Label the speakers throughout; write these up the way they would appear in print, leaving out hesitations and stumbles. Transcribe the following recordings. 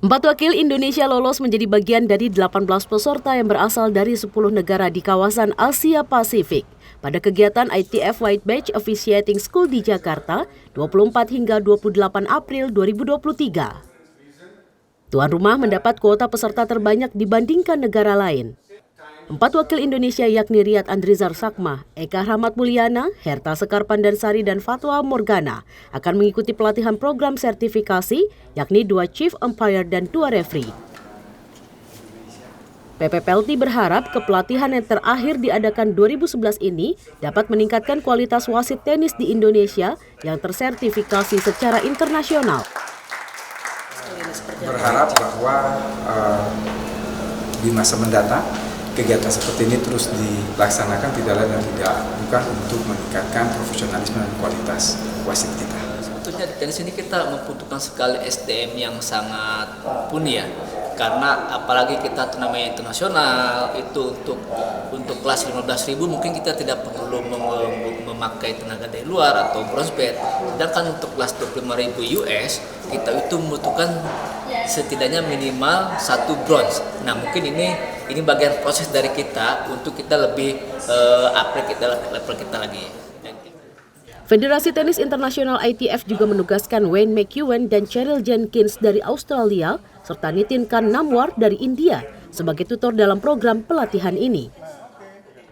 Speaker 1: 4 wakil Indonesia lolos menjadi bagian dari 18 peserta yang berasal dari 10 negara di kawasan Asia Pasifik pada kegiatan ITF White Badge Officiating School di Jakarta 24 hingga 28 April 2023. Tuan rumah mendapat kuota peserta terbanyak dibandingkan negara lain. 4 wakil Indonesia yakni Riyad Andrizar Sakma, Eka Rahmat Mulyana, Herta Sekar Pandansari, dan Fatwa Morgana akan mengikuti pelatihan program sertifikasi yakni 2 Chief Umpire dan 2 Referee. PPPLT berharap kepelatihan yang terakhir diadakan 2011 ini dapat meningkatkan kualitas wasit tenis di Indonesia yang tersertifikasi secara internasional.
Speaker 2: Berharap bahwa di masa mendatang kegiatan seperti ini terus dilaksanakan tidak lain dan bukan untuk meningkatkan profesionalisme dan kualitas wasit kita.
Speaker 3: Sebetulnya di tenis ini kita membutuhkan sekali SDM yang sangat mumpuni ya, karena apalagi kita turnamen internasional itu untuk kelas 15.000 mungkin kita tidak perlu memakai tenaga dari luar atau bronze belt. Sedangkan untuk kelas 25.000 US kita itu membutuhkan setidaknya minimal 1 bronze. Nah mungkin ini bagian proses dari kita untuk kita lebih upgrade level kita lagi.
Speaker 1: Federasi Tenis Internasional ITF juga menugaskan Wayne McEwen dan Cheryl Jenkins dari Australia serta Nitin Khan Namwar dari India sebagai tutor dalam program pelatihan ini.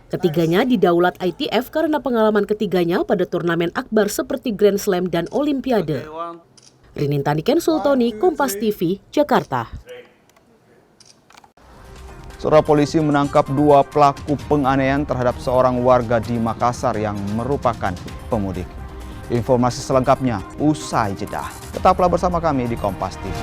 Speaker 1: Ketiganya didaulat ITF karena pengalaman ketiganya pada turnamen akbar seperti Grand Slam dan Olimpiade. Rinintani Ken Sultoni, Kompas TV, Jakarta.
Speaker 4: Saudara, polisi menangkap 2 pelaku penganiayaan terhadap seorang warga di Makassar yang merupakan pemudik. Informasi selengkapnya usai jeda. Tetaplah bersama kami di Kompas TV.